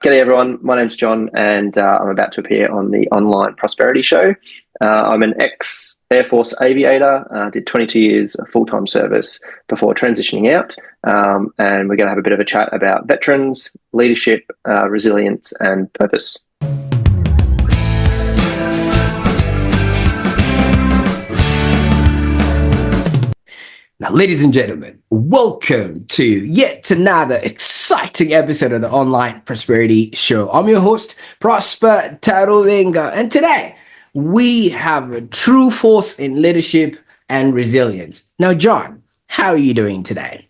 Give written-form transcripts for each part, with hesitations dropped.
G'day everyone, my name's John and I'm about to appear on the Online Prosperity Show. I'm an ex-Air Force aviator, did 22 years of full-time service before transitioning out, and we're going to have a bit of a chat about veterans, leadership, resilience and purpose. Now, ladies and gentlemen, welcome to yet another exciting episode of the Online Prosperity Show. I'm your host, Prosper Taruvinga, and today we have a true force in leadership and resilience. Now, John, how are you doing today?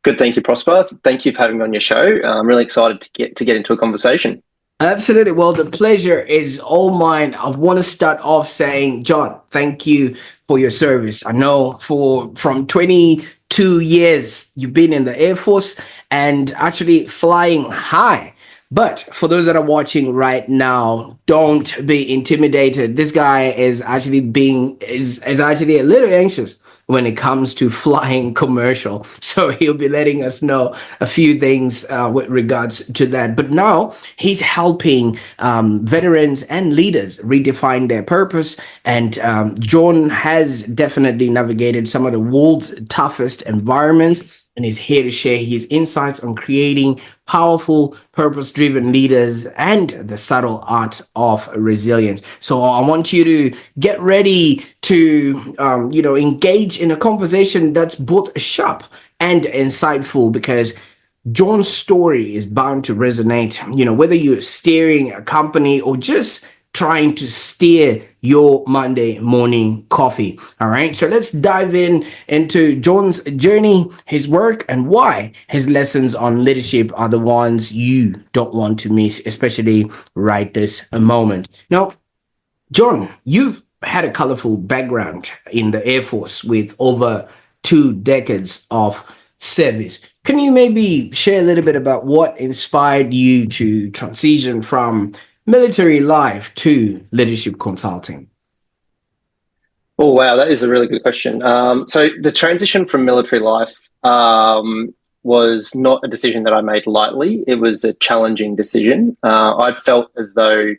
Good, thank you, Prosper. Thank you for having me on your show. I'm really excited to get into a conversation. Absolutely. Well, the pleasure is all mine. I want to start off saying, John, thank you for your service. I know from 22 years you've been in the Air Force and actually flying high. But for those that are watching right now, don't be intimidated. This guy is actually is actually a little anxious when it comes to flying commercial. So he'll be letting us know a few things with regards to that. But now he's helping veterans and leaders redefine their purpose. And John has definitely navigated some of the world's toughest environments and is here to share his insights on creating powerful, purpose-driven leaders and the subtle art of resilience. So I want you to get ready to, engage in a conversation that's both sharp and insightful, because John's story is bound to resonate, whether you're steering a company or just trying to steer your Monday morning coffee. All right. So let's dive into John's journey, his work, and why his lessons on leadership are the ones you don't want to miss, especially right this moment. Now, John, you've had a colorful background in the Air Force with over 2 decades of service. Can you maybe share a little bit about what inspired you to transition from military life to leadership consulting? Oh, wow, that is a really good question. So the transition from military life was not a decision that I made lightly. It was a challenging decision. I felt as though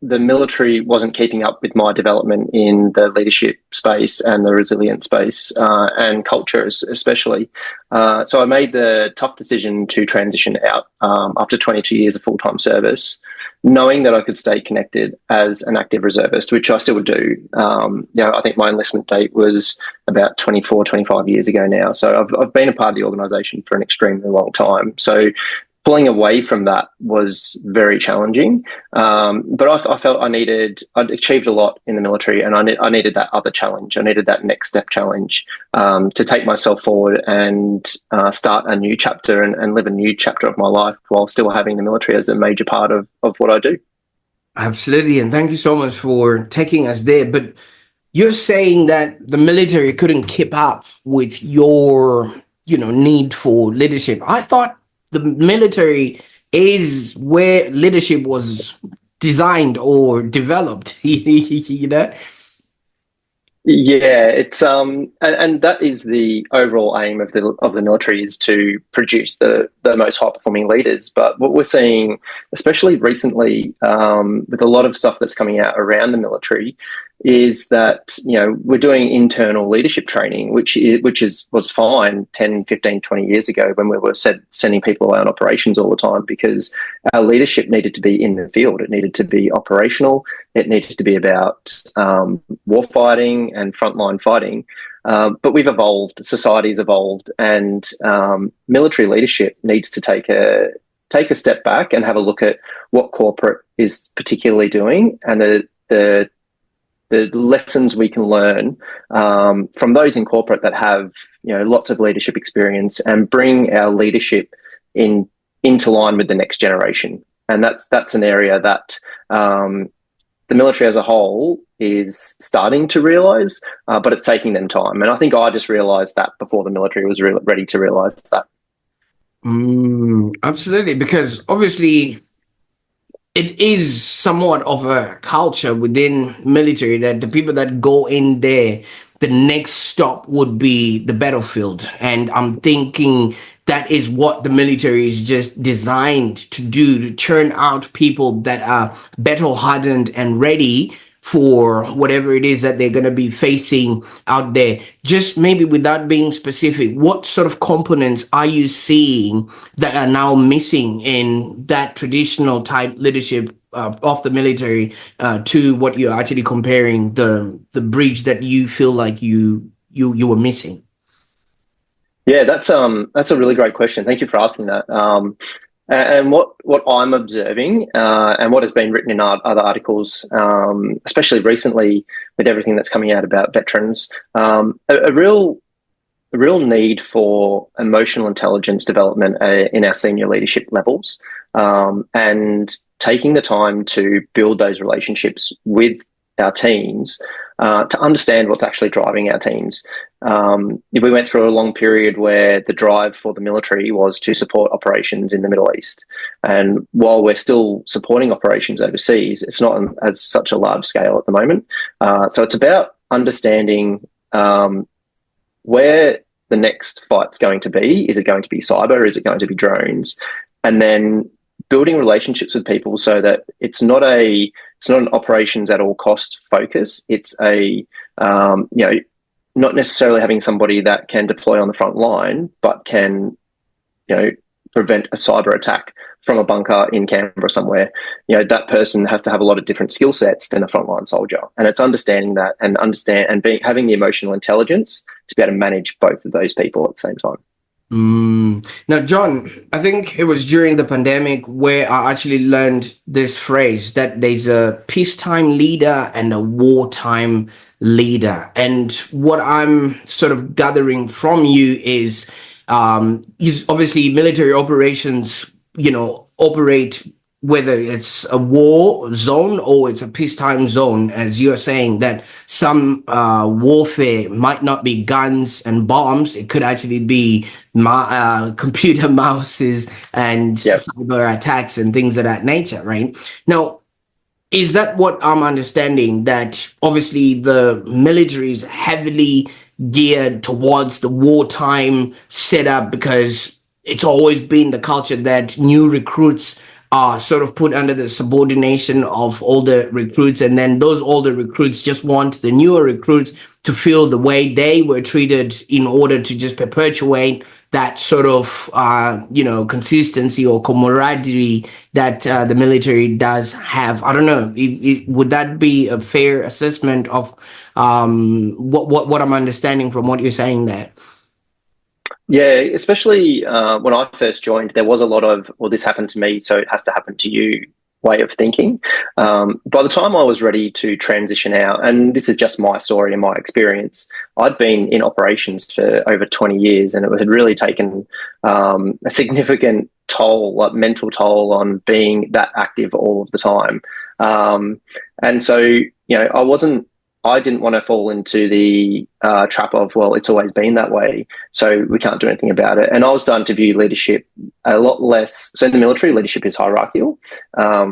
the military wasn't keeping up with my development in the leadership space and the resilient space and culture especially. So I made the tough decision to transition out after 22 years of full-time service, knowing that I could stay connected as an active reservist, which I still do. I think my enlistment date was about 24, 25 years ago now. So I've been a part of the organisation for an extremely long time. So pulling away from that was very challenging, but I felt I'd achieved a lot in the military, and I needed that other challenge. I needed that next step challenge to take myself forward and start a new chapter and live a new chapter of my life while still having the military as a major part of what I do. Absolutely, and thank you so much for taking us there. But you're saying that the military couldn't keep up with your, need for leadership. I thought the military is where leadership was designed or developed, Yeah, it's and that is the overall aim of the military, is to produce the most high performing leaders. But what we're seeing, especially recently, with a lot of stuff that's coming out around the military, is that we're doing internal leadership training, which was fine 10, 15, 20 year ago when we were sending people away on operations all the time, because our leadership needed to be in the field. It needed to be operational. It needed to be about war fighting and frontline fighting. But we've evolved, society's evolved, and military leadership needs to take a step back and have a look at what corporate is particularly doing, and the lessons we can learn from those in corporate that have lots of leadership experience, and bring our leadership into line with the next generation. And that's an area that the military as a whole is starting to realise, but it's taking them time. And I think I just realised that before the military was ready to realise that. Absolutely, because obviously it is somewhat of a culture within military that the people that go in there, the next stop would be the battlefield. And I'm thinking that is what the military is just designed to do, to churn out people that are battle hardened and ready for whatever it is that they're going to be facing out there. Just maybe without being specific, what sort of components are you seeing that are now missing in that traditional type leadership of the military to what you're actually comparing the bridge that you feel like you were missing? Yeah, that's a really great question. Thank you for asking that. And what I'm observing, and what has been written in other articles, especially recently with everything that's coming out about veterans, a real need for emotional intelligence development in our senior leadership levels, and taking the time to build those relationships with our teams, to understand what's actually driving our teams. We went through a long period where the drive for the military was to support operations in the Middle East. And while we're still supporting operations overseas, it's not as such a large scale at the moment. So it's about understanding where the next fight's going to be. Is it going to be cyber? Is it going to be drones? And then building relationships with people so that it's not an operations at all cost focus. It's not necessarily having somebody that can deploy on the front line, but can, prevent a cyber attack from a bunker in Canberra somewhere. That person has to have a lot of different skill sets than a frontline soldier. And it's understanding that and having the emotional intelligence to be able to manage both of those people at the same time. Now, John, I think it was during the pandemic where I actually learned this phrase that there's a peacetime leader and a wartime leader. And what I'm sort of gathering from you is obviously military operations, operate whether it's a war zone or it's a peacetime zone, as you're saying, that some warfare might not be guns and bombs. It could actually be computer mouses and cyber attacks and things of that nature, right? Now, is that what I'm understanding? That obviously the military is heavily geared towards the wartime setup because it's always been the culture that new recruits are sort of put under the subordination of older recruits, and then those older recruits just want the newer recruits to feel the way they were treated in order to just perpetuate that sort of consistency or camaraderie that the military does have. I don't know. Would that be a fair assessment of what I'm understanding from what you're saying there? Yeah, especially when I first joined, there was a lot of, well, this happened to me, so it has to happen to you way of thinking. By the time I was ready to transition out, and this is just my story and my experience, I'd been in operations for over 20 years, and it had really taken a significant toll, like mental toll, on being that active all of the time. And so, I didn't want to fall into the trap of, well, it's always been that way, so we can't do anything about it. And I was starting to view leadership a lot less. So in the military, leadership is hierarchical.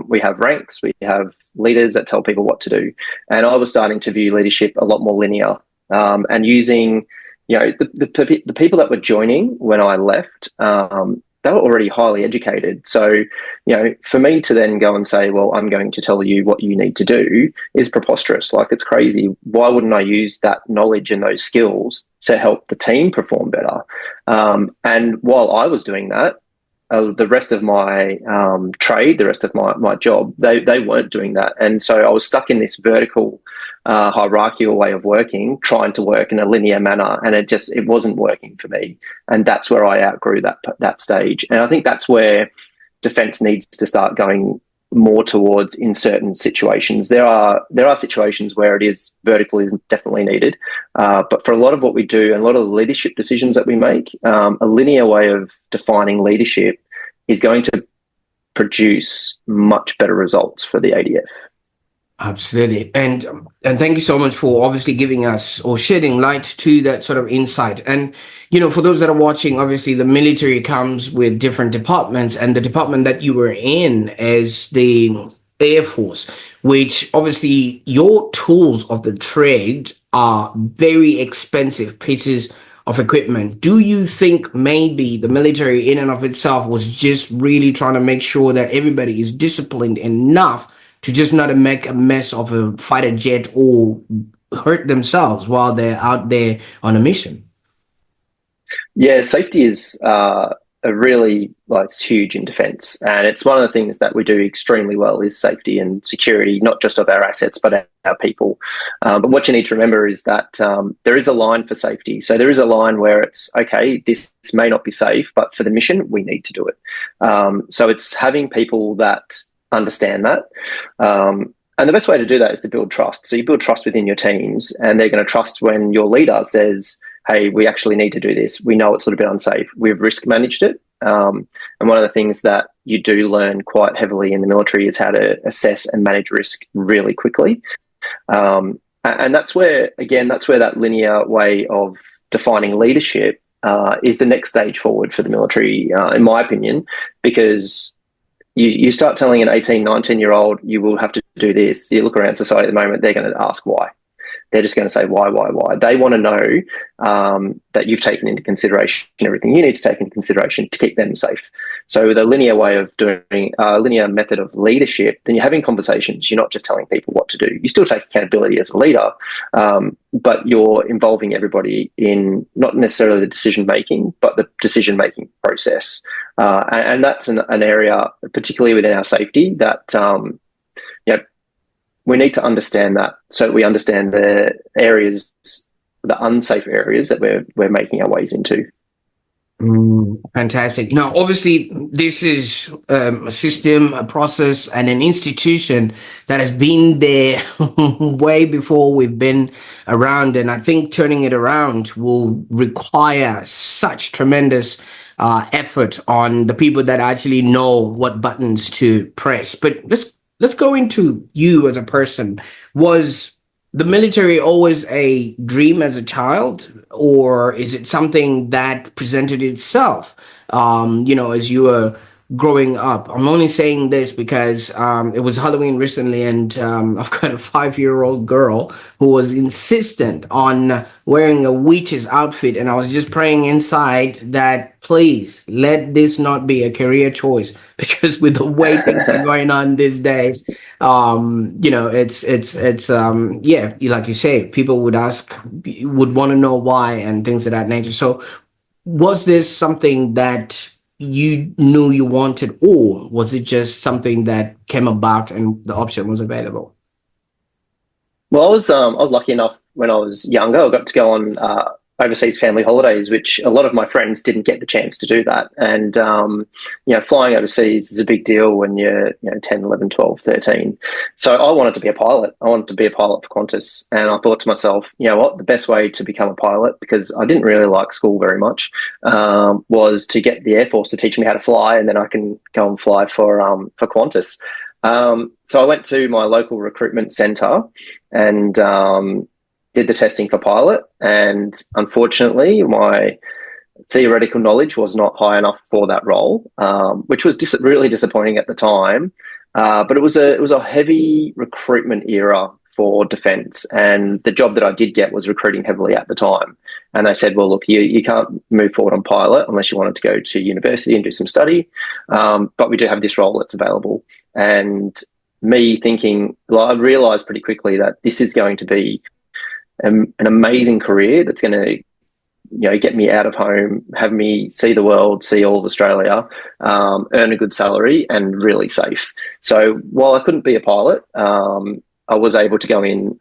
We have ranks, we have leaders that tell people what to do. And I was starting to view leadership a lot more linear, and using, the people that were joining when I left, they were already highly educated. So, for me to then go and say, well, I'm going to tell you what you need to do is preposterous. Like, it's crazy. Why wouldn't I use that knowledge and those skills to help the team perform better? And while I was doing that, the rest of my trade, the rest of my job, they weren't doing that. And so I was stuck in this vertical hierarchical way of working, trying to work in a linear manner, and it wasn't working for me. And that's where I outgrew that stage. And I think that's where defence needs to start going more towards in certain situations. There are situations where it is vertical is definitely needed, but for a lot of what we do and a lot of the leadership decisions that we make, a linear way of defining leadership is going to produce much better results for the ADF. Absolutely. And thank you so much for obviously giving us or shedding light to that sort of insight. And, for those that are watching, obviously the military comes with different departments, and the department that you were in is the Air Force, which obviously your tools of the trade are very expensive pieces of equipment. Do you think maybe the military in and of itself was just really trying to make sure that everybody is disciplined enough to just not make a mess of a fighter jet or hurt themselves while they're out there on a mission? Yeah, safety is a really, like, it's huge in defence, and it's one of the things that we do extremely well is safety and security, not just of our assets but our people. But what you need to remember is that there is a line for safety. So there is a line where it's okay, this may not be safe, but for the mission we need to do it. So it's having people that understand that. And the best way to do that is to build trust. So you build trust within your teams, and they're going to trust when your leader says, hey, we actually need to do this. We know it's a little bit unsafe. We've risk managed it. And one of the things that you do learn quite heavily in the military is how to assess and manage risk really quickly. And that's where, again, that's where that linear way of defining leadership is the next stage forward for the military, in my opinion, because you start telling an 18, 19-year-old you will have to do this. You look around society at the moment, they're going to ask why. They're just going to say, why? They want to know that you've taken into consideration everything you need to take into consideration to keep them safe. So with a linear way of doing a linear method of leadership, then you're having conversations. You're not just telling people what to do. You still take accountability as a leader, but you're involving everybody in not necessarily the decision-making, but the decision-making process. And that's an area, particularly within our safety, that we need to understand that, so we understand the areas, the unsafe areas that we're making our ways into. Fantastic. Now, obviously, this is a system, a process, and an institution that has been there way before we've been around. And I think turning it around will require such tremendous effort on the people that actually know what buttons to press. But let's go into you as a person. Was the military always a dream as a child, or is it something that presented itself, as you were growing up? I'm only saying this because it was Halloween recently, and I've got a 5-year-old girl who was insistent on wearing a witch's outfit, and I was just praying inside that, please let this not be a career choice, because with the way things are going on these days, it's like you say, people would want to know why and things of that nature. So was this something that you knew you wanted, or was it just something that came about and the option was available? Well, I was lucky enough when I was younger. I got to go on overseas family holidays, which a lot of my friends didn't get the chance to do that. And, flying overseas is a big deal when you're 10, 11, 12, 13. So I wanted to be a pilot. I wanted to be a pilot for Qantas. And I thought to myself, you know what, the best way to become a pilot, because I didn't really like school very much, was to get the Air Force to teach me how to fly, and then I can go and fly for Qantas. So I went to my local recruitment centre and did the testing for pilot, and unfortunately my theoretical knowledge was not high enough for that role, which was really disappointing at the time. But it was a heavy recruitment era for defence, and the job that I did get was recruiting heavily at the time. And they said, well, look, you can't move forward on pilot unless you wanted to go to university and do some study, but we do have this role that's available. And me thinking, well, I realised pretty quickly that this is going to be an amazing career that's going to get me out of home, have me see the world, see all of Australia, earn a good salary, and really safe. So while I couldn't be a pilot, I was able to go in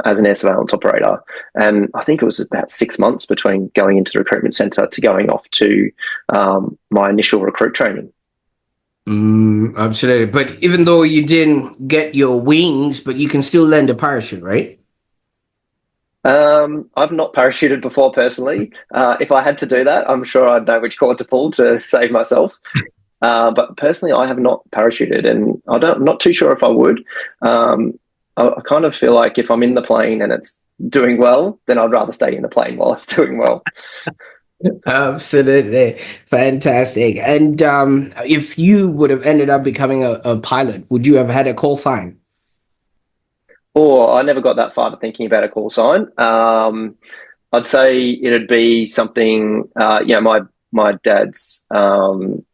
as an air surveillance operator. And I think it was about 6 months between going into the recruitment centre to going off to my initial recruit training. Absolutely. But even though you didn't get your wings, but you can still land a parachute, right? I've not parachuted before personally. If I had to do that, I'm sure I'd know which cord to pull to save myself. But personally, I have not parachuted, and I'm not too sure if I would. I kind of feel like if I'm in the plane and it's doing well, then I'd rather stay in the plane while it's doing well. Absolutely. Fantastic. And if you would have ended up becoming a pilot, would you have had a call sign? Or I never got that far to thinking about a call sign. I'd say it'd be something. My dad's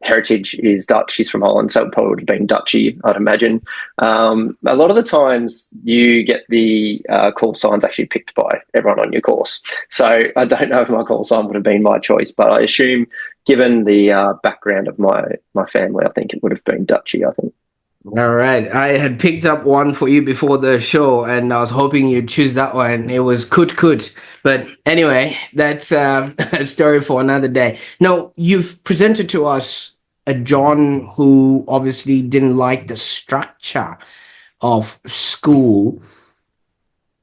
heritage is Dutch. He's from Holland, so it probably would have been Dutchy, I'd imagine. A lot of the times, you get the call signs actually picked by everyone on your course. So I don't know if my call sign would have been my choice, but I assume, given the background of my family, I think it would have been Dutchy. I think. All right. I had picked up one for you before the show, and I was hoping you'd choose that one. It was Koot Koot. But anyway, that's a story for another day. Now, you've presented to us a John who obviously didn't like the structure of school.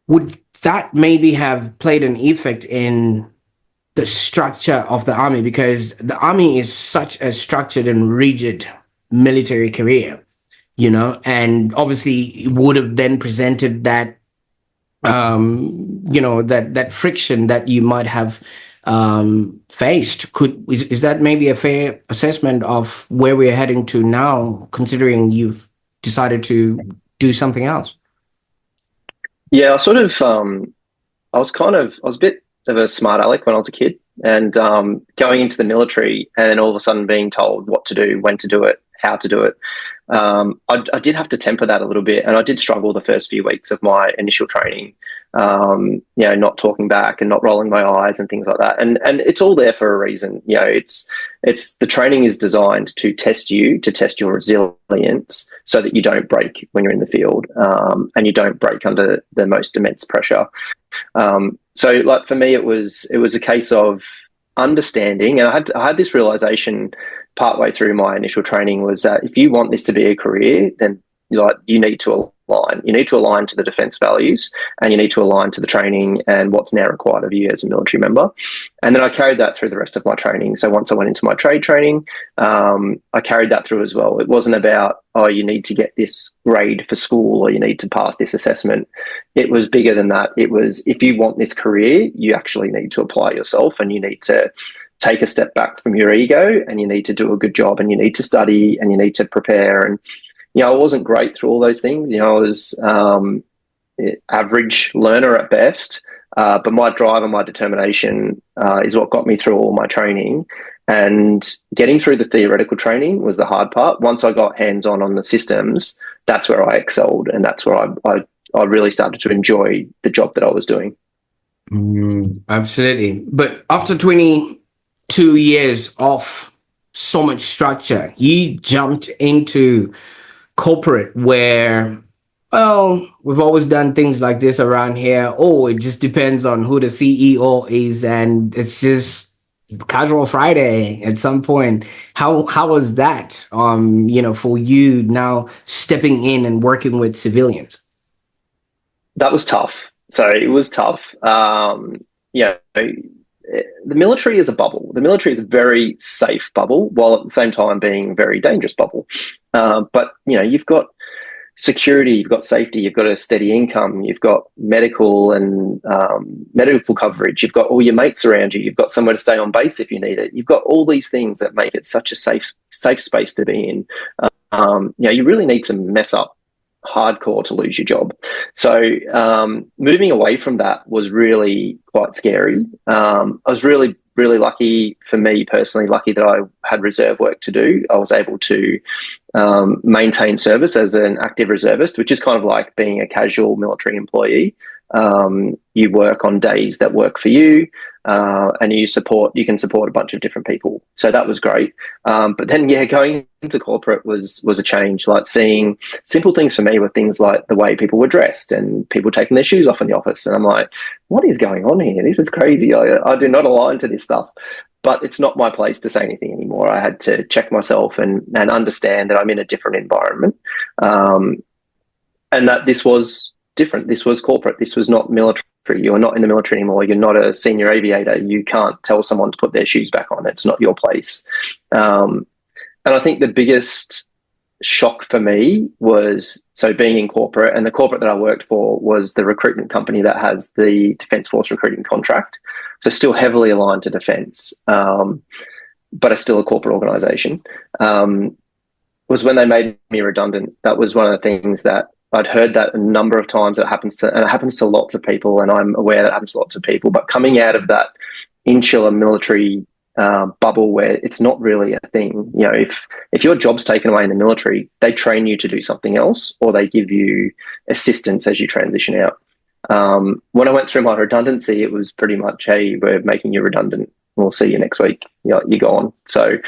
Would that maybe have played an effect in the structure of the army? Because the army is such a structured and rigid military career, and obviously it would have then presented that that friction that you might have faced. Is that maybe a fair assessment of where we're heading to now, considering you've decided to do something else? Yeah, I was a bit of a smart aleck when I was a kid, and going into the military, and then all of a sudden being told what to do, when to do it, how to do it. I did have to temper that a little bit, and I did struggle the first few weeks of my initial training. Not talking back and not rolling my eyes and things like that. And it's all there for a reason. It's the training is designed to test you, to test your resilience, so that you don't break when you're in the field, and you don't break under the most immense pressure. So, like, for me, it was a case of understanding, and I had this realization partway through my initial training, was that if you want this to be a career, then you need to align. You need to align to the defence values, and you need to align to the training and what's now required of you as a military member. And then I carried that through the rest of my training. So once I went into my trade training, I carried that through as well. It wasn't about, oh, you need to get this grade for school, or you need to pass this assessment. It was bigger than that. It was, if you want this career, you actually need to apply yourself, and you need to take a step back from your ego, and you need to do a good job, and you need to study, and you need to prepare. And I wasn't great through all those things. I was average learner at best, but my drive and my determination is what got me through all my training. And getting through the theoretical training was the hard part. Once I got hands-on the systems, that's where I excelled, and that's where I really started to enjoy the job that I was doing. Absolutely. But after 22 years of so much structure, you jumped into corporate, where, well, we've always done things like this around here. Oh, it just depends on who the CEO is, and it's just casual Friday at some point. How was that for you now stepping in and working with civilians? That was tough. So it was tough. The military is a bubble. The military is a very safe bubble, while at the same time being a very dangerous bubble. But you've got security, you've got safety, you've got a steady income, you've got medical and medical coverage, you've got all your mates around you, you've got somewhere to stay on base if you need it. You've got all these things that make it such a safe space to be in. You really need to mess up hardcore to lose your job. So moving away from that was really quite scary. I was really lucky, for me personally, lucky that I had reserve work to do. I was able to maintain service as an active reservist, which is kind of like being a casual military employee. You work on days that work for you, and you can support a bunch of different people. So that was great. But then, going into corporate was a change. Like, seeing simple things for me were things like the way people were dressed and people taking their shoes off in the office. And I'm like, what is going on here? This is crazy. I do not align to this stuff. But it's not my place to say anything anymore. I had to check myself and understand that I'm in a different environment, and that this was different. This was corporate. This was not military. You're not in the military anymore. You're not a senior aviator. You can't tell someone to put their shoes back on. It's not your place. And I think the biggest shock for me was, so being in corporate, and the corporate that I worked for was the recruitment company that has the Defence Force recruiting contract. So still heavily aligned to defence, but it's still a corporate organisation. Was when they made me redundant. That was one of the things that I'd heard that a number of times. It happens to lots of people, and I'm aware that happens to lots of people. But coming out of that insular military bubble where it's not really a thing, if your job's taken away in the military, they train you to do something else, or they give you assistance as you transition out. When I went through my redundancy, it was pretty much, hey, we're making you redundant. We'll see you next week. You're gone. So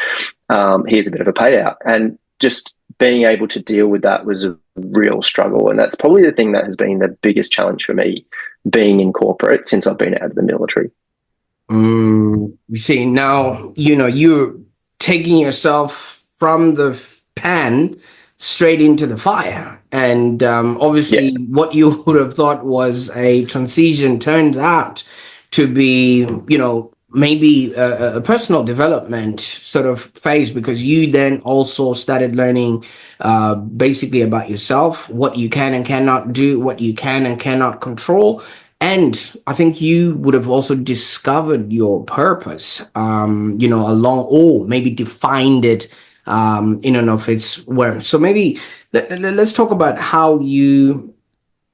here's a bit of a payout. And just being able to deal with that was a real struggle. And that's probably the thing that has been the biggest challenge for me being in corporate since I've been out of the military. You see, now, you're taking yourself from the pan straight into the fire. And obviously, what you would have thought was a transition turns out to be, maybe a personal development sort of phase, because you then also started learning basically about yourself, what you can and cannot do, what you can and cannot control. And I think you would have also discovered your purpose, along, or maybe defined it in and of its worm. So maybe let's talk about how you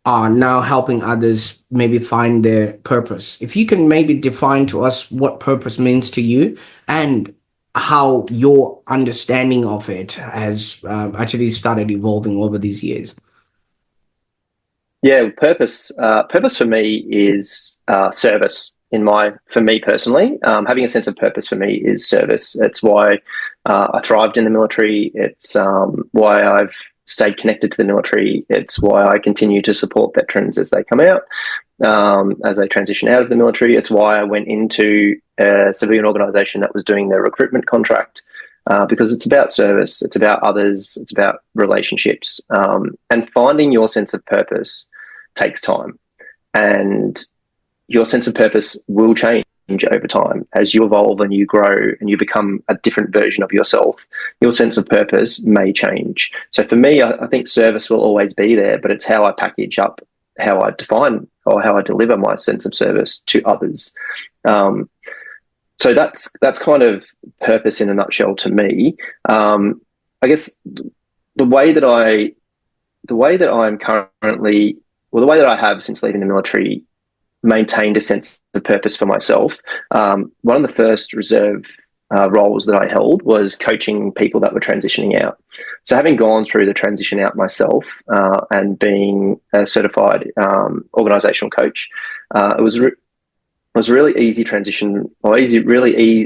are now helping others maybe find their purpose. If you can maybe define to us what purpose means to you and how your understanding of it has actually started evolving over these years. Yeah, purpose. Purpose for me is service. For me personally, having a sense of purpose for me is service. It's why I thrived in the military. It's why I've stayed connected to the military. It's why I continue to support veterans as they come out, as they transition out of the military. It's why I went into a civilian organisation that was doing their recruitment contract, because it's about service, it's about others, it's about relationships, and finding your sense of purpose takes time, and your sense of purpose will change over time as you evolve and you grow and you become a different version of yourself. Your sense of purpose may change. So for me, I think service will always be there, but it's how I package up, how I define or how I deliver my sense of service to others. So that's kind of purpose in a nutshell to me. I guess the way that I'm currently, well, the way that I have since leaving the military, maintained a sense of purpose for myself. One of the first reserve roles that I held was coaching people that were transitioning out. So having gone through the transition out myself and being a certified organizational coach, it was a really easy transition, or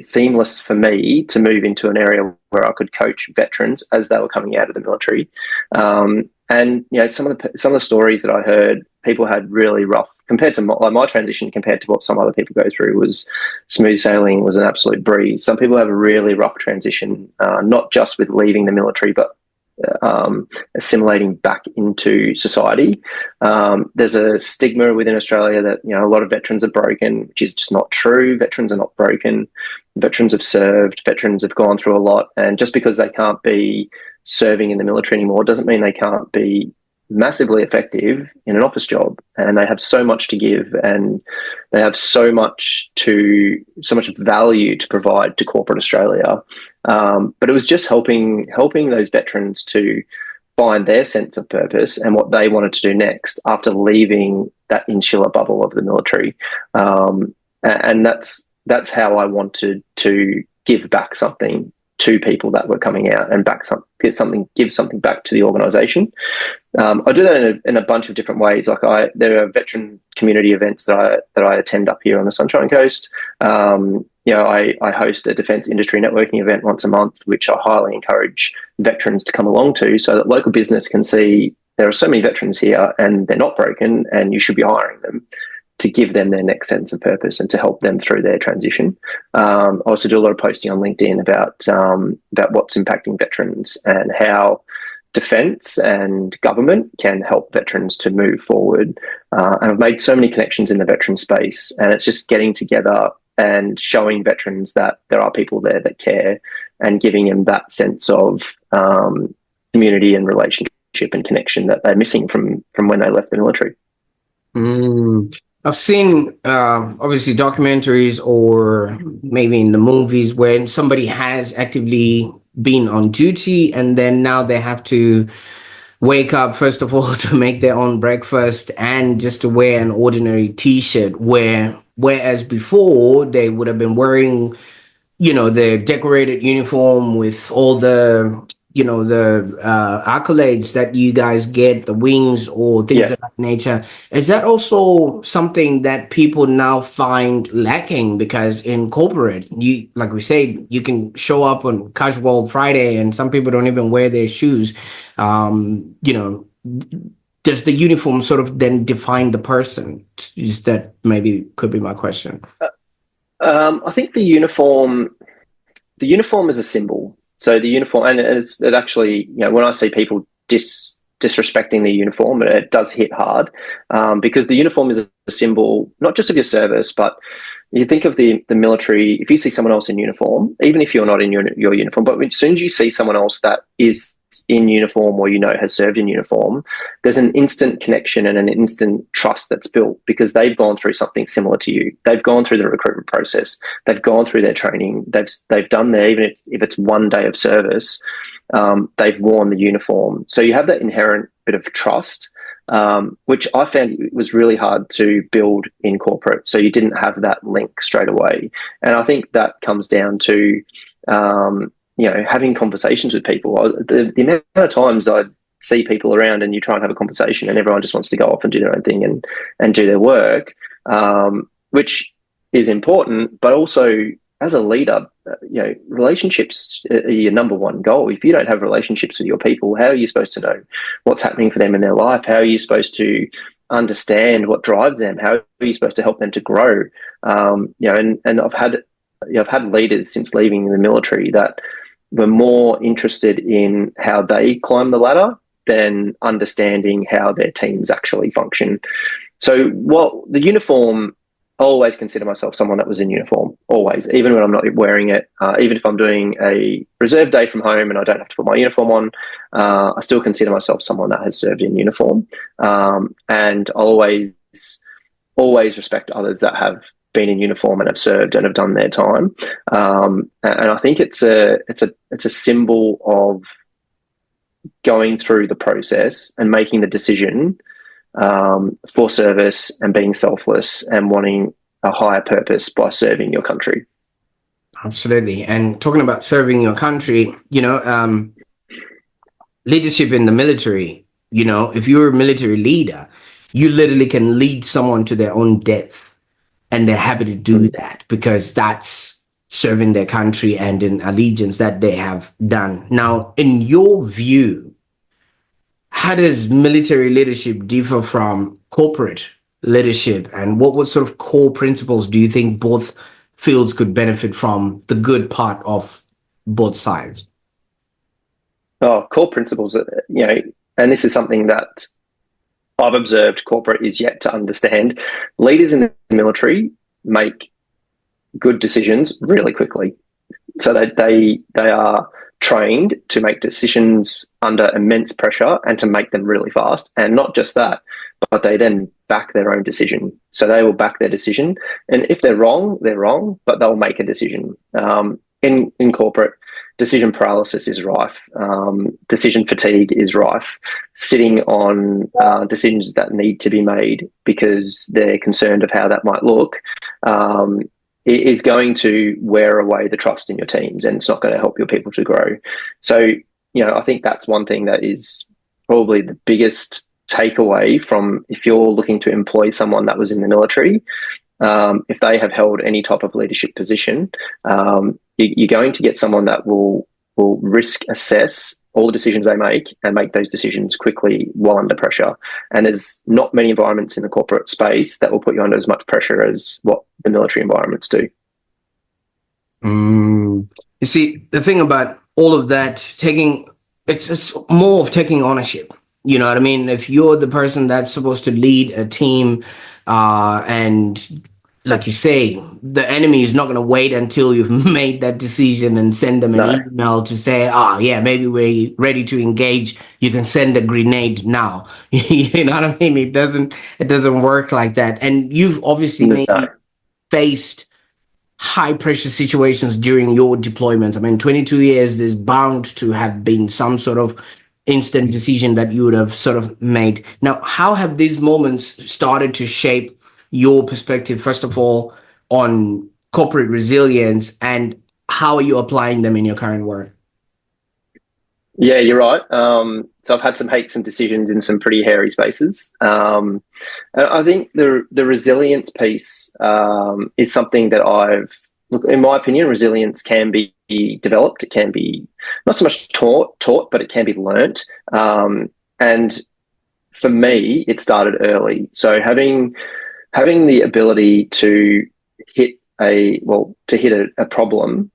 seamless for me to move into an area where I could coach veterans as they were coming out of the military. And some of the stories that I heard, people had really rough, compared to my transition, compared to what some other people go through, was smooth sailing, was an absolute breeze. Some people have a really rough transition, not just with leaving the military, but assimilating back into society. There's a stigma within Australia that a lot of veterans are broken, which is just not true. Veterans are not broken. Veterans have served. Veterans have gone through a lot, and just because they can't be serving in the military anymore doesn't mean they can't be massively effective in an office job. And they have so much to give, and they have so much value to provide to corporate Australia. But it was just helping those veterans to find their sense of purpose and what they wanted to do next after leaving that insular bubble of the military. And that's how I wanted to give back something to people that were coming out, and give something back to the organisation. I do that in a bunch of different ways. There are veteran community events that I attend up here on the Sunshine Coast. I host a defence industry networking event once a month, which I highly encourage veterans to come along to, so that local business can see there are so many veterans here and they're not broken, and you should be hiring them, to give them their next sense of purpose and to help them through their transition. I also do a lot of posting on LinkedIn about what's impacting veterans and how defence and government can help veterans to move forward. And I've made so many connections in the veteran space, and it's just getting together and showing veterans that there are people there that care, and giving them that sense of community and relationship and connection that they're missing from when they left the military. I've seen obviously documentaries or maybe in the movies when somebody has actively been on duty, and then now they have to wake up first of all to make their own breakfast and just to wear an ordinary t-shirt, whereas before they would have been wearing, the decorated uniform with all the, the accolades that you guys get, the wings or things Yeah. of that nature. Is that also something that people now find lacking? Because in corporate, like we say, you can show up on casual Friday and some people don't even wear their shoes. Um, you know, does the uniform sort of then define the person? Is that maybe could be my question? I think the uniform is a symbol. So the uniform, and it actually, when I see people disrespecting the uniform, it does hit hard, because the uniform is a symbol not just of your service, but you think of the military. If you see someone else in uniform, even if you're not in your uniform, but as soon as you see someone else that is in uniform or has served in uniform, there's an instant connection and an instant trust that's built because they've gone through something similar to you. They've gone through the recruitment process. They've gone through their training. They've done their, even if it's one day of service, they've worn the uniform. So you have that inherent bit of trust, which I found was really hard to build in corporate. So you didn't have that link straight away. And I think that comes down to, having conversations with people. The amount of times I see people around and you try and have a conversation and everyone just wants to go off and do their own thing and do their work, which is important, but also as a leader, relationships are your number one goal. If you don't have relationships with your people, how are you supposed to know what's happening for them in their life? How are you supposed to understand what drives them? How are you supposed to help them to grow? And I've had leaders since leaving the military that were more interested in how they climb the ladder than understanding how their teams actually function. So, the uniform, I always consider myself someone that was in uniform, always, even when I'm not wearing it. Even if I'm doing a reserve day from home and I don't have to put my uniform on, I still consider myself someone that has served in uniform. And I'll always respect others that have been in uniform and have served and have done their time. And I think it's a symbol of going through the process and making the decision for service and being selfless and wanting a higher purpose by serving your country. Absolutely. And talking about serving your country, leadership in the military, if you're a military leader, you literally can lead someone to their own death. And they're happy to do that because that's serving their country and in allegiance that they have done. Now, in your view, how does military leadership differ from corporate leadership? And what sort of core principles do you think both fields could benefit from, the good part of both sides? Oh, core principles, and this is something that I've observed corporate is yet to understand. Leaders in the military make good decisions really quickly. So they are trained to make decisions under immense pressure and to make them really fast. And not just that, but they then back their own decision. So they will back their decision. And if they're wrong, but they'll make a decision. In corporate, decision paralysis is rife. Decision fatigue is rife. Sitting on decisions that need to be made because they're concerned of how that might look is going to wear away the trust in your teams, and it's not going to help your people to grow. So, I think that's one thing that is probably the biggest takeaway from if you're looking to employ someone that was in the military. If they have held any type of leadership position, you're going to get someone that will risk assess all the decisions they make and make those decisions quickly while under pressure. And there's not many environments in the corporate space that will put you under as much pressure as what the military environments do. You see, the thing about all of that, it's more of taking ownership. You know what I mean? If you're the person that's supposed to lead a team, and like you say, the enemy is not going to wait until you've made that decision and send them an email to say, maybe we're ready to engage. You can send a grenade now. You know what I mean? It doesn't work like that. And you've obviously maybe faced high pressure situations during your deployments. I mean, 22 years, there's bound to have been some sort of instant decision that you would have sort of made. Now, how have these moments started to shape your perspective, first of all, on corporate resilience, and how are you applying them in your current work? Yeah, you're right. So I've had some make some decisions in some pretty hairy spaces. And I think the resilience piece is something that look, in my opinion, resilience can be developed. It can be not so much taught, but it can be learnt. And for me, it started early. So having the ability to hit a problem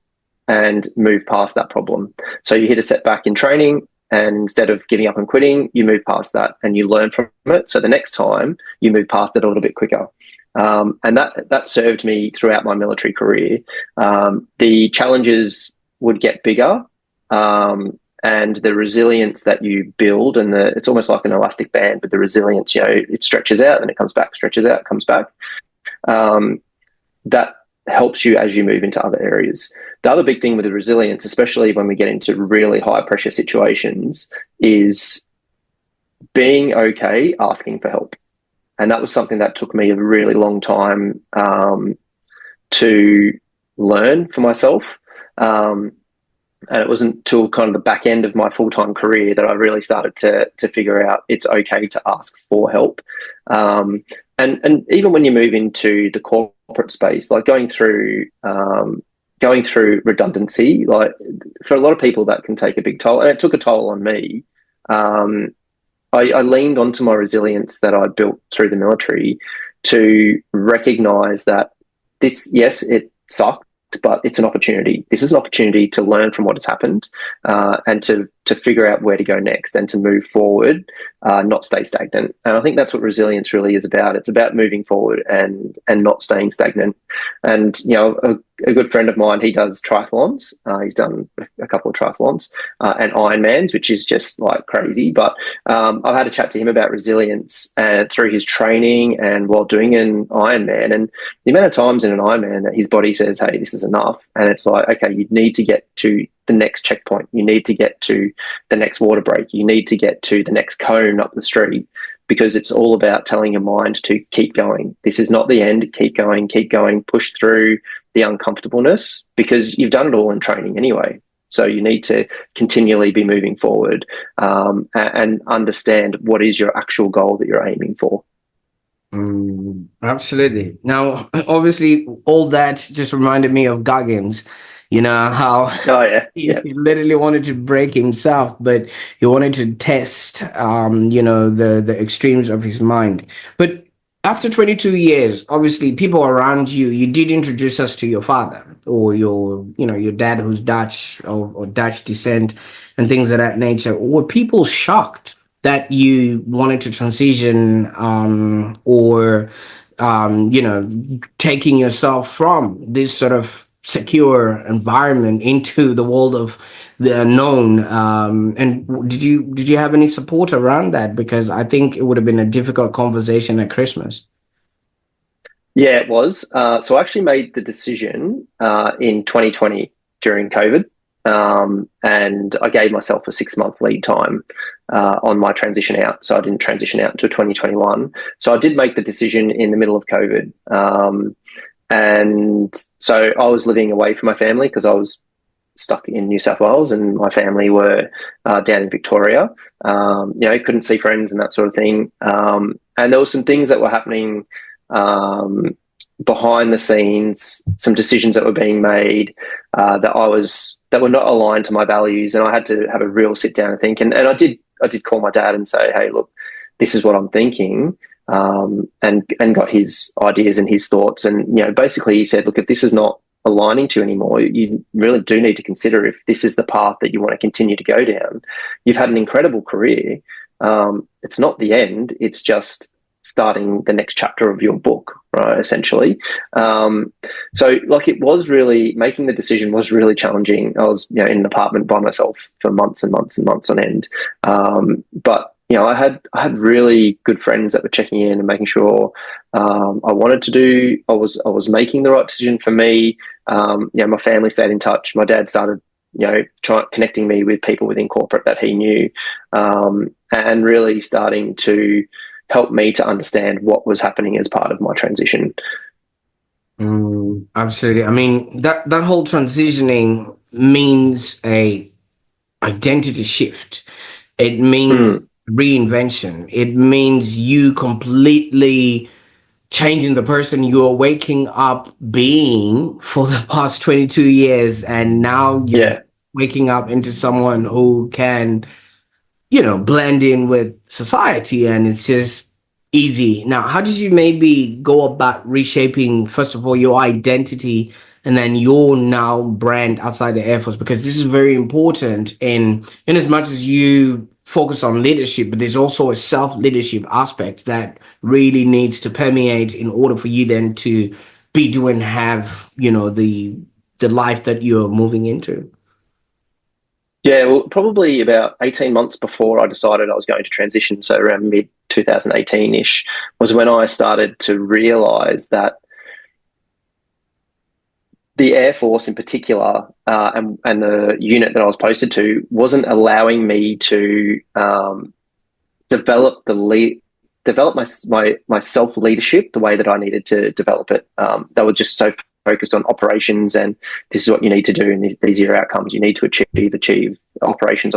and move past that problem. So you hit a setback in training, and instead of giving up and quitting, you move past that and you learn from it. So the next time you move past it a little bit quicker. And that served me throughout my military career. The challenges would get bigger, and the resilience that you build, and it's almost like an elastic band, but the resilience, it stretches out and it comes back, stretches out, comes back. That helps you as you move into other areas. The other big thing with the resilience, especially when we get into really high pressure situations, is being okay asking for help. And that was something that took me a really long time to learn for myself. And it wasn't until kind of the back end of my full-time career that I really started to figure out it's okay to ask for help. And even when you move into the corporate space, like going through redundancy, like for a lot of people that can take a big toll, and it took a toll on me. I leaned onto my resilience that I built through the military to recognize that yes, it sucked, but it's an opportunity. This is an opportunity to learn from what has happened, and to figure out where to go next and to move forward, not stay stagnant. And I think that's what resilience really is about. It's about moving forward and not staying stagnant. And a good friend of mine, he does triathlons. He's done a couple of triathlons and Ironmans, which is just like crazy. But I've had a chat to him about resilience through his training and while doing an Ironman, and the amount of times in an Ironman that his body says, "Hey, this is enough," and it's like, okay, you need to get to the next checkpoint. You need to get to the next water break. You need to get to the next cone up the street, because it's all about telling your mind to keep going. This is not the end. Keep going, push through the uncomfortableness, because you've done it all in training anyway. So you need to continually be moving forward, and understand what is your actual goal that you're aiming for. Absolutely. Now, obviously, all that just reminded me of Goggins. How Oh yeah, he yeah. literally wanted to break himself, but he wanted to test, the extremes of his mind. But after 22 years, obviously, people around you, you did introduce us to your father, or your dad, who's Dutch or Dutch descent, and things of that nature. Were people shocked that you wanted to transition, or taking yourself from this sort of secure environment into the world of the unknown? And did you have any support around that? Because I think it would have been a difficult conversation at Christmas. Yeah, it was. So I actually made the decision in 2020 during COVID, and I gave myself a 6-month lead time on my transition out. So I didn't transition out until 2021. So I did make the decision in the middle of COVID. And so I was living away from my family because I was stuck in New South Wales, and my family were down in Victoria. Couldn't see friends and that sort of thing. And there were some things that were happening behind the scenes, some decisions that were being made that were not aligned to my values, and I had to have a real sit down and think. And I did call my dad and say, "Hey, look, this is what I'm thinking." And got his ideas and his thoughts. And, basically he said, look, if this is not aligning to you anymore, you really do need to consider if this is the path that you want to continue to go down. You've had an incredible career. It's not the end. It's just starting the next chapter of your book, right, essentially. So it was really, making the decision was really challenging. I was, in an apartment by myself for months and months and months on end. But I had really good friends that were checking in and making sure I was making the right decision for me. My family stayed in touch. My dad started connecting me with people within corporate that he knew, and really starting to help me to understand what was happening as part of my transition. Absolutely. I mean, that whole transitioning means a identity shift. It means reinvention. It means you completely changing the person you are waking up being for the past 22 years, and now you're Yeah. waking up into someone who can, blend in with society, and it's just easy. Now, how did you maybe go about reshaping, first of all, your identity and then your now brand outside the Air Force? Because this is very important in as much as you focus on leadership, but there's also a self-leadership aspect that really needs to permeate in order for you then to be doing, have, the life that you're moving into. Yeah, well, probably about 18 months before I decided I was going to transition, so around mid 2018-ish, was when I started to realise that the Air Force in particular, and the unit that I was posted to, wasn't allowing me to develop my self leadership the way that I needed to develop it. They were just so focused on operations, and this is what you need to do, and these are your outcomes you need to achieve operations.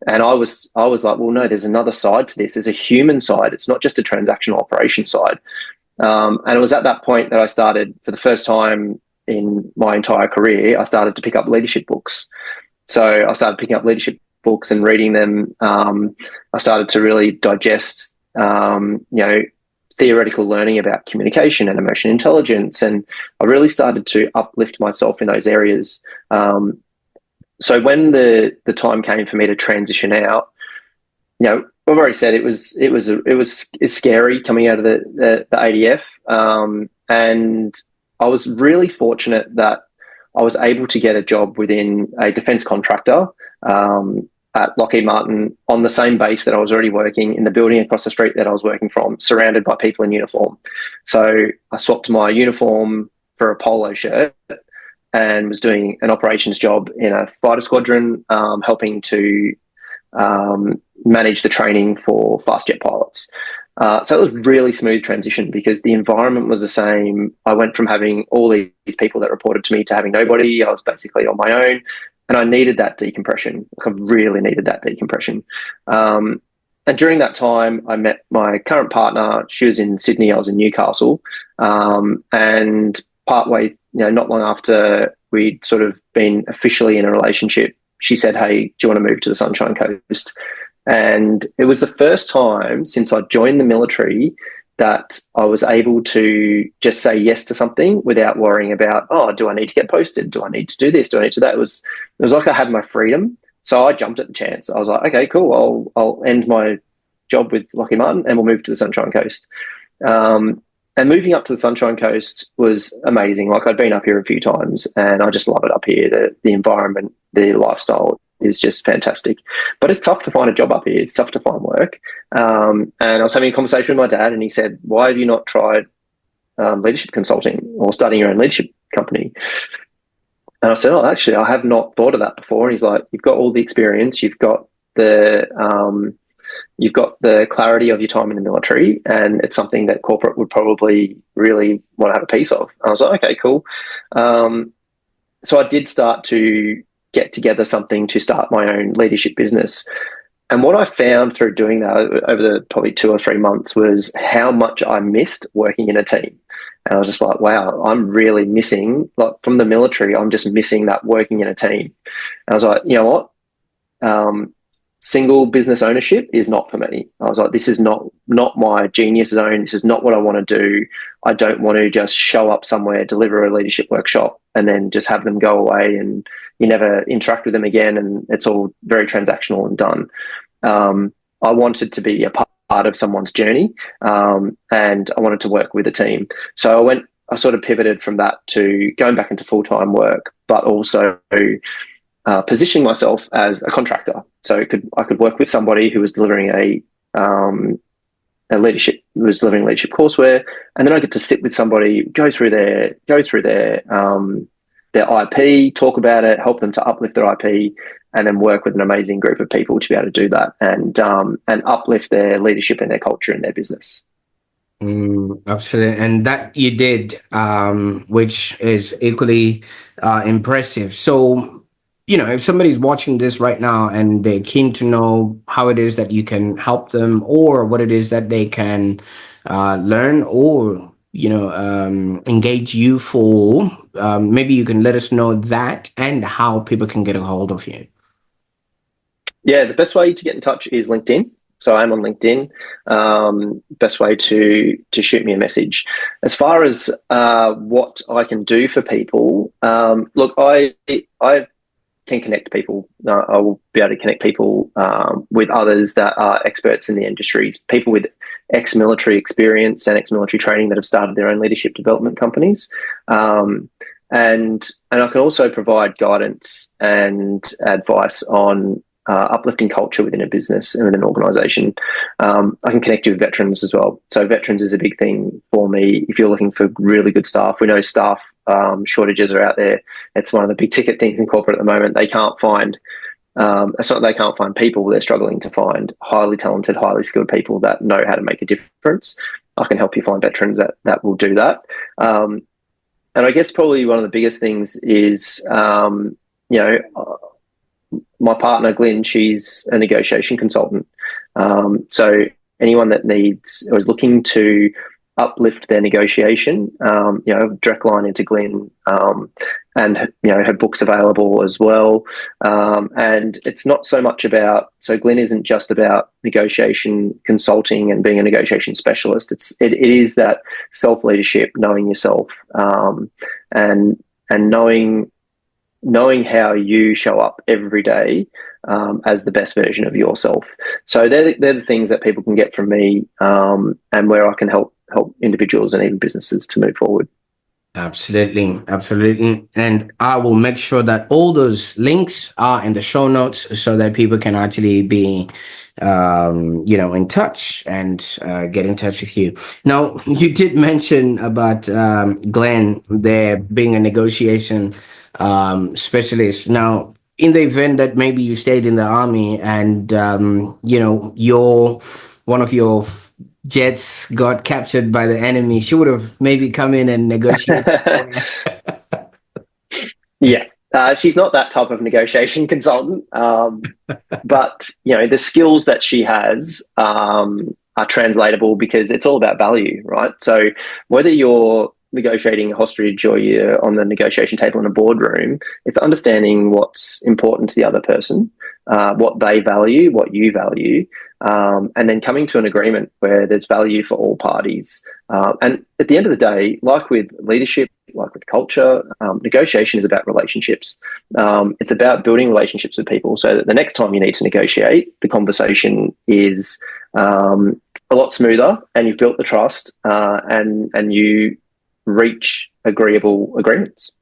And I was like, well, no, there's another side to this. There's a human side. It's not just a transactional operation side. And it was at that point that I started, for the first time in my entire career, I started to pick up leadership books. So I started picking up leadership books and reading them. I started to really digest, theoretical learning about communication and emotion intelligence, and I really started to uplift myself in those areas. So when the time came for me to transition out, I've already said it was scary coming out of the ADF, and I was really fortunate that I was able to get a job within a defence contractor at Lockheed Martin on the same base that I was already working, in the building across the street that I was working from, surrounded by people in uniform. So I swapped my uniform for a polo shirt and was doing an operations job in a fighter squadron, helping to manage the training for fast jet pilots. So it was really smooth transition because the environment was the same. I went from having all these people that reported to me to having nobody. I was basically on my own, and I needed that decompression. I really needed that decompression. And during that time, I met my current partner. She was in Sydney. I was in Newcastle. And partway, not long after we'd sort of been officially in a relationship, she said, "Hey, do you want to move to the Sunshine Coast?" And it was the first time since I joined the military that I was able to just say yes to something without worrying about, oh, do I need to get posted? Do I need to do this? Do I need to do that? It was like I had my freedom. So I jumped at the chance. I was like, okay, cool. I'll end my job with Lockheed Martin and we'll move to the Sunshine Coast. And moving up to the Sunshine Coast was amazing. Like, I'd been up here a few times and I just love it up here. The environment, the lifestyle is just fantastic. But it's tough to find a job up here. It's tough to find work. And I was having a conversation with my dad and he said, "Why have you not tried leadership consulting or starting your own leadership company?" And I said, "Oh, actually, I have not thought of that before." And he's like, "You've got all the experience. You've got the clarity of your time in the military, and it's something that corporate would probably really want to have a piece of." And I was like, "Okay, cool." So I did start to get together something to start my own leadership business. And what I found through doing that over the probably 2 or 3 months was how much I missed working in a team. And I was just like, wow, I'm really missing, like, from the military, I'm just missing that working in a team. And I was like, you know what? Single business ownership is not for me. I was like, this is not my genius zone. This is not what I want to do. I don't want to just show up somewhere, deliver a leadership workshop, and then just have them go away and you never interact with them again, and it's all very transactional and done. I wanted to be a part of someone's journey, and I wanted to work with a team. So I sort of pivoted from that to going back into full-time work, but also positioning myself as a contractor. So I could work with somebody who was delivering leadership courseware, and then I get to sit with somebody, go through their their IP, talk about it, help them to uplift their IP, and then work with an amazing group of people to be able to do that and uplift their leadership and their culture and their business. Absolutely. And that you did, which is equally impressive. So, if somebody's watching this right now and they're keen to know how it is that you can help them, or what it is that they can learn, or, engage you for, maybe you can let us know that and how people can get a hold of you. Yeah, the best way to get in touch is LinkedIn. So I'm on LinkedIn. Best way to shoot me a message. As far as what I can do for people, look, I can connect people. I will be able to connect people with others that are experts in the industries, people with ex-military experience and ex-military training that have started their own leadership development companies. And I can also provide guidance and advice on uplifting culture within a business and within an organisation. I can connect you with veterans as well. So veterans is a big thing for me. If you're looking for really good staff, we know staff shortages are out there. It's one of the big ticket things in corporate at the moment. They can't find it's not they can't find people. They're struggling to find highly talented, highly skilled people that know how to make a difference. I can help you find veterans that will do that. And I guess probably one of the biggest things is, my partner, Glyn, she's a negotiation consultant. So anyone that needs or is looking to uplift their negotiation, direct line into Glyn, and her book's available as well. And it's not so much about, so Glyn isn't just about negotiation consulting and being a negotiation specialist. It is that self-leadership, knowing yourself, and knowing how you show up every day as the best version of yourself. So they're the things that people can get from me, and where I can help individuals and even businesses to move forward. Absolutely. And I will make sure that all those links are in the show notes so that people can actually be, in touch and get in touch with you. Now, you did mention about Glenn there being a negotiation specialist. Now, in the event that maybe you stayed in the army and, one of your jets got captured by the enemy, she would have maybe come in and negotiated. Yeah, she's not that type of negotiation consultant, but the skills that she has are translatable because it's all about value, right? So whether you're negotiating a hostage or you're on the negotiation table in a boardroom, it's understanding what's important to the other person, what they value, what you value, and then coming to an agreement where there's value for all parties. And at the end of the day, like with leadership, like with culture, negotiation is about relationships. It's about building relationships with people so that the next time you need to negotiate, the conversation is a lot smoother and you've built the trust, and you reach agreeable agreements.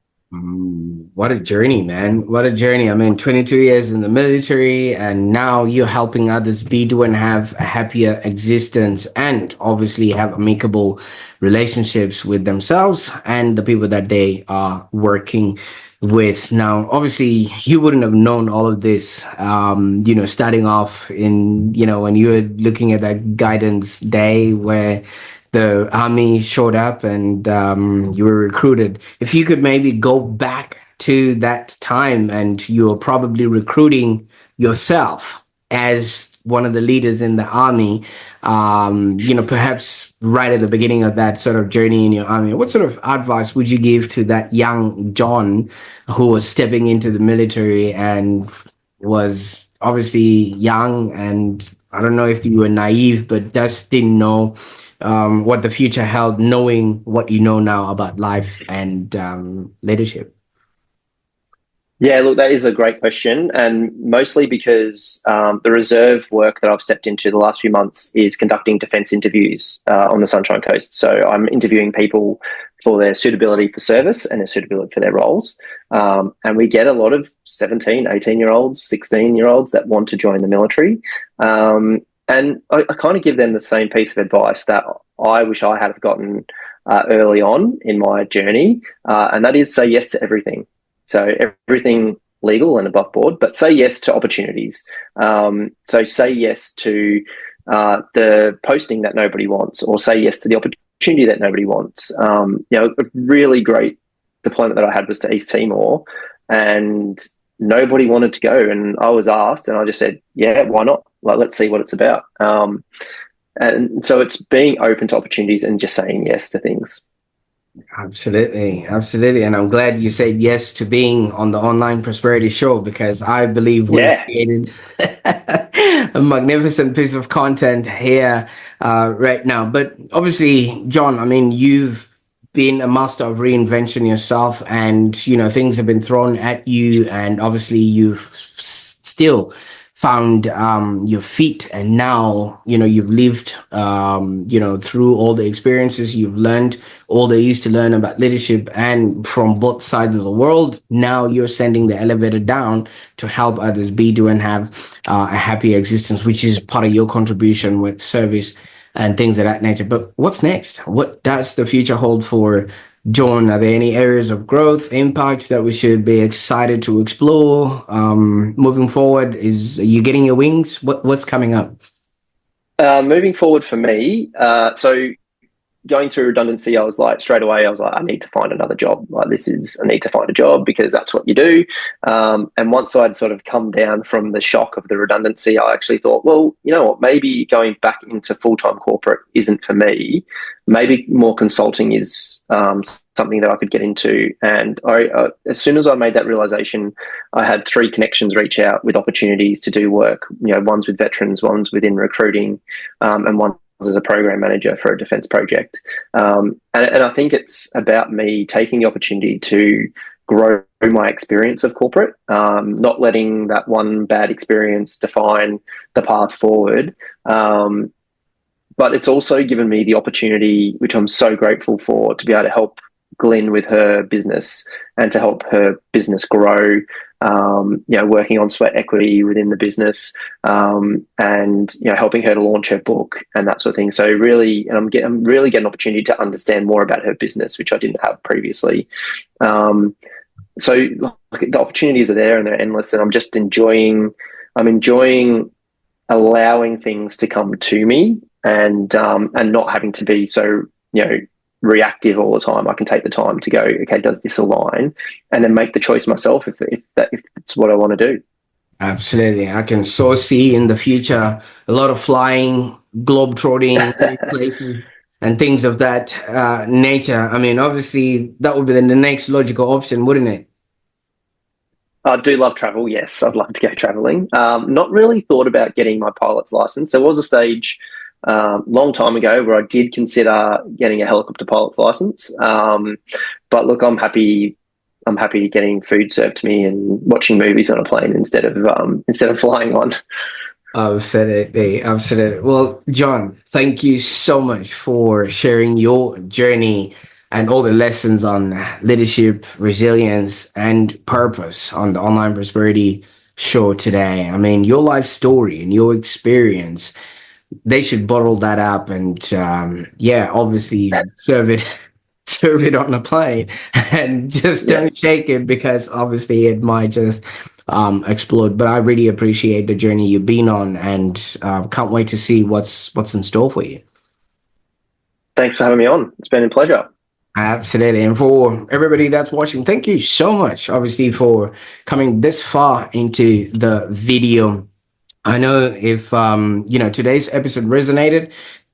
What a journey, man. What a journey. I mean, 22 years in the military, and now you're helping others do and have a happier existence, and obviously have amicable relationships with themselves and the people that they are working with. Now, obviously, you wouldn't have known all of this, starting off in, when you were looking at that guidance day where the army showed up and you were recruited. If you could maybe go back to that time and you were probably recruiting yourself as one of the leaders in the army, perhaps right at the beginning of that sort of journey in your army, what sort of advice would you give to that young John who was stepping into the military and was obviously young, and I don't know if you were naive, but just didn't know what the future held, knowing what you know now about life and leadership? Yeah, look, that is a great question, and mostly because the reserve work that I've stepped into the last few months is conducting defence interviews on the Sunshine Coast. So I'm interviewing people for their suitability for service and their suitability for their roles. And we get a lot of 17, 18-year-olds, 16-year-olds that want to join the military. And I kind of give them the same piece of advice that I wish I had gotten early on in my journey, and that is say yes to everything. So everything legal and above board, but say yes to opportunities. So say yes to the posting that nobody wants, or say yes to the opportunity that nobody wants. A really great deployment that I had was to East Timor, and nobody wanted to go, and I was asked, and I just said, yeah, why not? Like, let's see what it's about. And so it's being open to opportunities and just saying yes to things. Absolutely, absolutely. And I'm glad you said yes to being on the Online Prosperity Show, because I believe we've Yeah. created a magnificent piece of content here right now. But obviously, John, I mean, you've been a master of reinvention yourself, and things have been thrown at you, and obviously you've still found your feet, and now you've lived through all the experiences you've learned, all there is to learn about leadership, and from both sides of the world. Now you're sending the elevator down to help others be, do, and have a happy existence, which is part of your contribution with service and things of that nature. But what's next? What does the future hold for John? Are there any areas of growth, impact that we should be excited to explore moving forward? Are you getting your wings? What's coming up? Moving forward for me, so going through redundancy, I was like, straight away, I was like, I need to find another job. Like, I need to find a job, because that's what you do. And once I'd sort of come down from the shock of the redundancy, I actually thought, well, you know what, maybe going back into full-time corporate isn't for me. Maybe more consulting is something that I could get into. And as soon as I made that realization, I had 3 connections reach out with opportunities to do work. One's with veterans, one's within recruiting, and one as a program manager for a defence project. And I think it's about me taking the opportunity to grow my experience of corporate, not letting that one bad experience define the path forward. But it's also given me the opportunity, which I'm so grateful for, to be able to help Glenn with her business and to help her business grow, working on sweat equity within the business, and helping her to launch her book and that sort of thing. So really, and I'm really getting an opportunity to understand more about her business, which I didn't have previously. So the opportunities are there and they're endless, and I'm just enjoying allowing things to come to me, and not having to be so reactive all the time. I can take the time to go, okay, does this align, and then make the choice myself if it's what I want to do. Absolutely. I can so see in the future a lot of flying, globe-trotting places and things of that nature. I mean, obviously, that would be the next logical option, wouldn't it? I do love travel. Yes, I'd love to go traveling. Not really thought about getting my pilot's license. There was a stage long time ago where I did consider getting a helicopter pilot's license. But look, I'm happy getting food served to me and watching movies on a plane instead of flying one. Absolutely, absolutely. Well, John, thank you so much for sharing your journey and all the lessons on leadership, resilience, and purpose on the Online Prosperity Show today. I mean, your life story and your experience, they should bottle that up and obviously serve it on a plane, and just don't shake it, because obviously it might just explode. But I really appreciate the journey you've been on, and can't wait to see what's in store for you. Thanks for having me on. It's been a pleasure. Absolutely. And for everybody that's watching, thank you so much, obviously, for coming this far into the video. I know if today's episode resonated,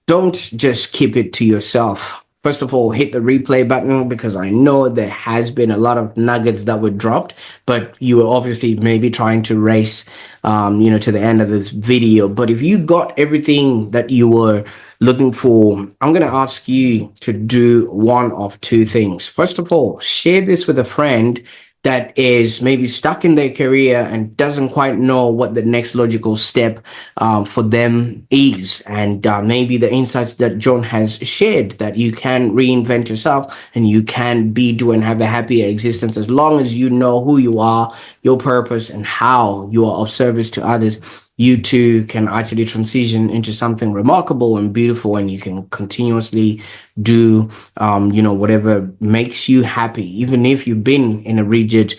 don't just keep it to yourself. First of all, hit the replay button, because I know there has been a lot of nuggets that were dropped, but you were obviously maybe trying to race, to the end of this video. But if you got everything that you were looking for, I'm going to ask you to do one of 2 things. First of all, share this with a friend that is maybe stuck in their career and doesn't quite know what the next logical step for them is. And maybe the insights that John has shared, that you can reinvent yourself and you can be, do, and have a happier existence as long as you know who you are, your purpose, and how you are of service to others. you too can actually transition into something remarkable and beautiful, and you can continuously do, whatever makes you happy, even if you've been in a rigid,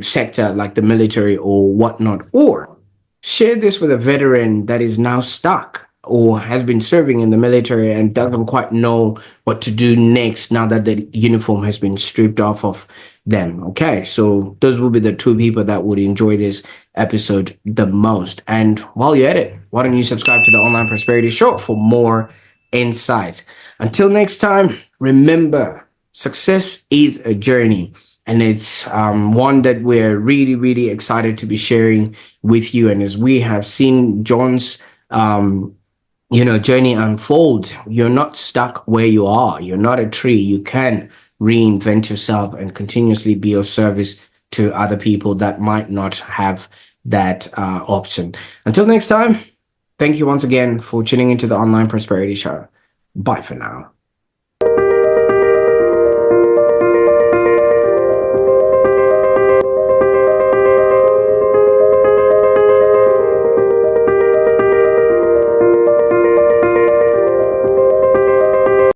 sector like the military or whatnot. Or share this with a veteran that is now stuck or has been serving in the military and doesn't quite know what to do next now that the uniform has been stripped off of them. Okay, so those will be the two people that would enjoy this episode the most. And while you're at it, why don't you subscribe to the Online Prosperity Show for more insights? Until next time, remember, success is a journey, and it's one that we're really, really excited to be sharing with you. And as we have seen John's journey unfold, you're not stuck where you are. You're not a tree. You can reinvent yourself and continuously be of service to other people that might not have that option. Until next time, thank you once again for tuning into the Online Prosperity Show. Bye for now.